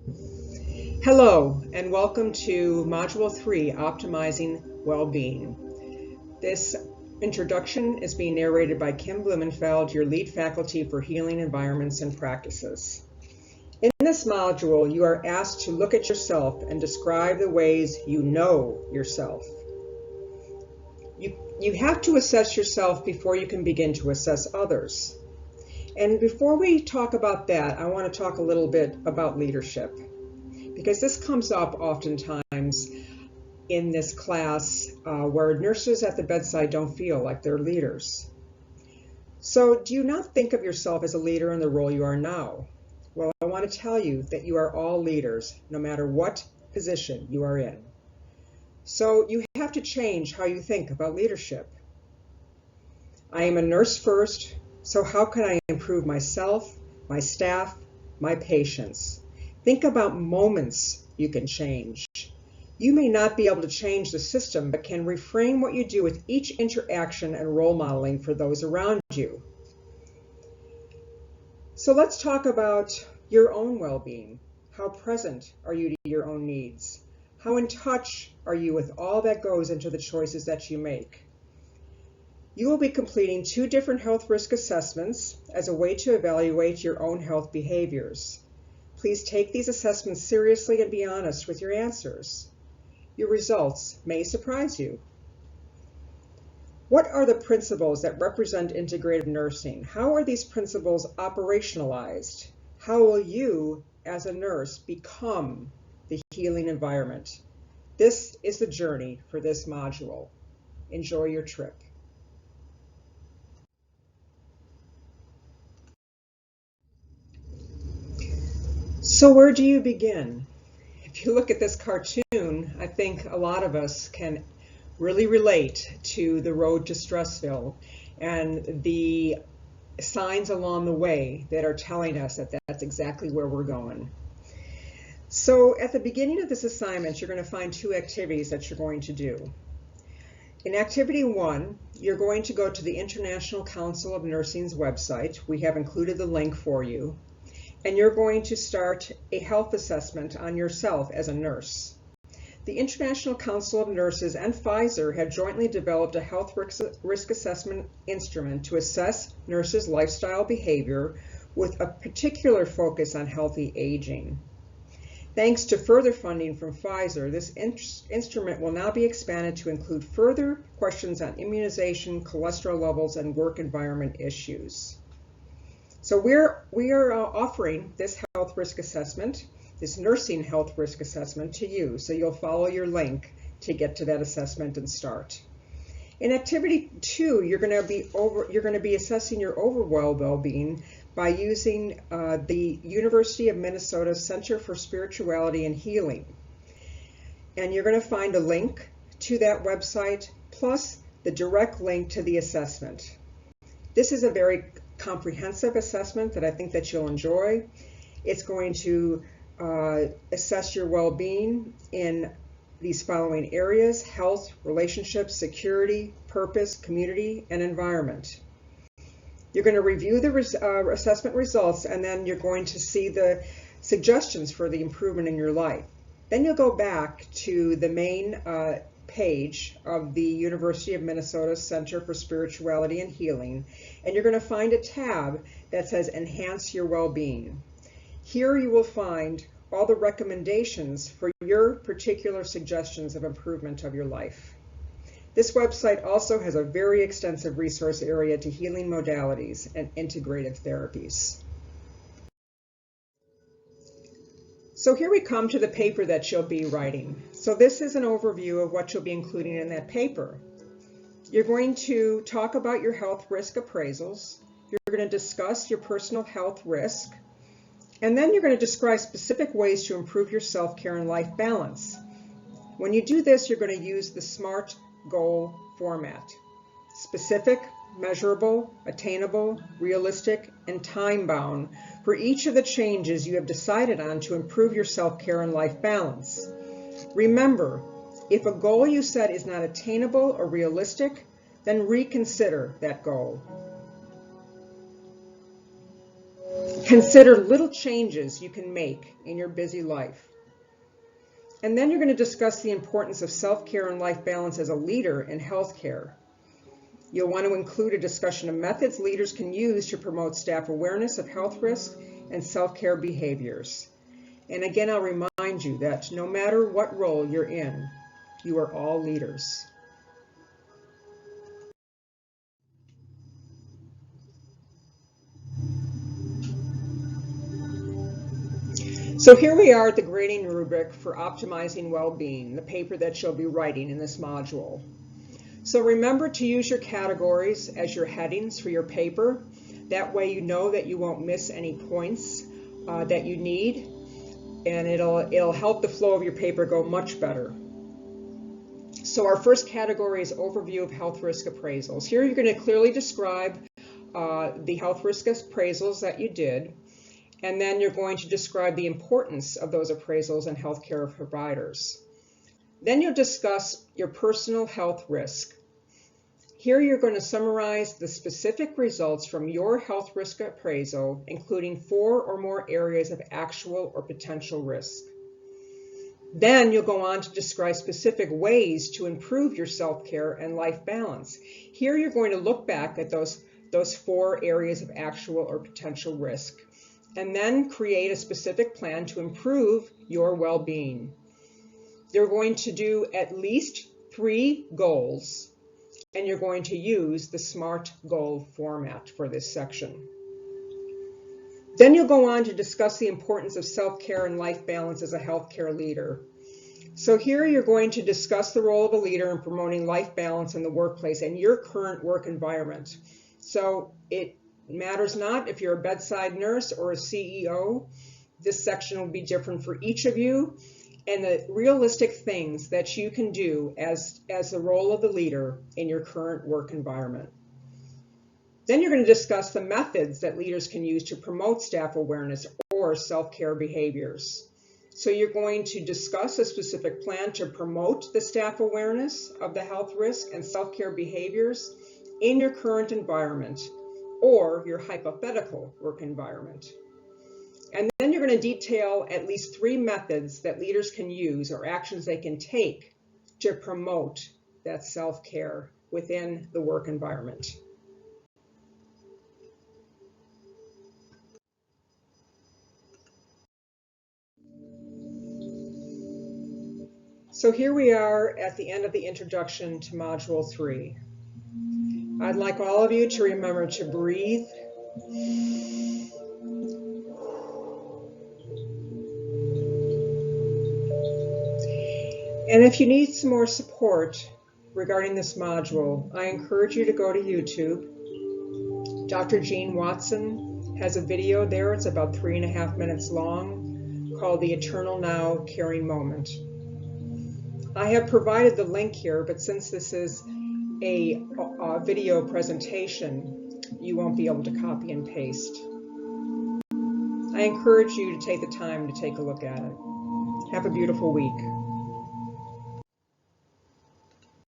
Hello, and welcome to Module 3, Optimizing Wellbeing. This introduction is being narrated by Kim Blumenfeld, your lead faculty for Healing Environments and Practices. In this module, you are asked to look at yourself and describe the ways you know yourself. You have to assess yourself before you can begin to assess others. And before we talk about that, I want to talk a little bit about leadership, because this comes up oftentimes in this class where nurses at the bedside don't feel like they're leaders. So do you not think of yourself as a leader in the role you are now? Well, I want to tell you that you are all leaders, no matter what position you are in. So you have to change how you think about leadership. I am a nurse first, so how can I improve myself, my staff, my patients? Think about moments you can change. You may not be able to change the system, but can reframe what you do with each interaction and role modeling for those around you. So let's talk about your own well-being. How present are you to your own needs? How in touch are you with all that goes into the choices that you make? You will be completing 2 different health risk assessments as a way to evaluate your own health behaviors. Please take these assessments seriously and be honest with your answers. Your results may surprise you. What are the principles that represent integrative nursing? How are these principles operationalized? How will you, as a nurse, become the healing environment? This is the journey for this module. Enjoy your trip. So where do you begin? If you look at this cartoon, I think a lot of us can really relate to the road to Stressville and the signs along the way that are telling us that that's exactly where we're going. So at the beginning of this assignment, you're going to find 2 activities that you're going to do. In activity 1, you're going to go to the International Council of Nursing's website. We have included the link for you. And you're going to start a health assessment on yourself as a nurse. The International Council of Nurses and Pfizer have jointly developed a health risk assessment instrument to assess nurses' lifestyle behavior with a particular focus on healthy aging. Thanks to further funding from Pfizer, this instrument will now be expanded to include further questions on immunization, cholesterol levels, and work environment issues. So we are offering this health risk assessment, this nursing health risk assessment to you. So you'll follow your link to get to that assessment and start. In activity 2, you're going to be assessing your overall well-being by using the University of Minnesota Center for Spirituality and Healing. And you're going to find a link to that website plus the direct link to the assessment. This is a very comprehensive assessment that I think that you'll enjoy. It's going to assess your well-being in these following areas: health, relationships, security, purpose, community, and environment. You're going to review the assessment results, and then you're going to see the suggestions for the improvement in your life. Then you'll go back to the main page of the University of Minnesota Center for Spirituality and Healing, and you're going to find a tab that says Enhance Your Well-Being. Here you will find all the recommendations for your particular suggestions of improvement of your life. This website also has a very extensive resource area to healing modalities and integrative therapies. So here we come to the paper that you'll be writing. So this is an overview of what you'll be including in that paper. You're going to talk about your health risk appraisals. You're going to discuss your personal health risk. And then you're going to describe specific ways to improve your self-care and life balance. When you do this, you're going to use the SMART goal format: specific, measurable, attainable, realistic, and time-bound for each of the changes you have decided on to improve your self-care and life balance. Remember, if a goal you set is not attainable or realistic, then reconsider that goal. Consider little changes you can make in your busy life. And then you're going to discuss the importance of self-care and life balance as a leader in healthcare. You'll want to include a discussion of methods leaders can use to promote staff awareness of health risks and self-care behaviors. And again, I'll remind you that no matter what role you're in, you are all leaders. So here we are at the grading rubric for optimizing well-being, the paper that you'll be writing in this module. So remember to use your categories as your headings for your paper. That way you know that you won't miss any points that you need, and it'll help the flow of your paper go much better. So our first category is overview of health risk appraisals. Here you're going to clearly describe the health risk appraisals that you did, and then you're going to describe the importance of those appraisals in healthcare providers. Then you'll discuss your personal health risk. Here you're going to summarize the specific results from your health risk appraisal, including 4 or more areas of actual or potential risk. Then you'll go on to describe specific ways to improve your self-care and life balance. Here you're going to look back at those 4 areas of actual or potential risk, and then create a specific plan to improve your well-being. You're going to do at least 3 goals, and you're going to use the SMART goal format for this section. Then you'll go on to discuss the importance of self-care and life balance as a healthcare leader. So here you're going to discuss the role of a leader in promoting life balance in the workplace and your current work environment. So it matters not if you're a bedside nurse or a CEO. This section will be different for each of you, and the realistic things that you can do as the role of the leader in your current work environment. Then you're going to discuss the methods that leaders can use to promote staff awareness or self-care behaviors. So you're going to discuss a specific plan to promote the staff awareness of the health risk and self-care behaviors in your current environment or your hypothetical work environment. And then you're going to detail at least 3 methods that leaders can use or actions they can take to promote that self-care within the work environment. So here we are at the end of the introduction to Module 3. I'd like all of you to remember to breathe, and if you need some more support regarding this module, I encourage you to go to YouTube. Dr. Jean Watson has a video there. It's about 3.5 minutes long, called The Eternal Now Caring Moment. I have provided the link here, but since this is a video presentation, you won't be able to copy and paste. I encourage you to take the time to take a look at it. Have a beautiful week.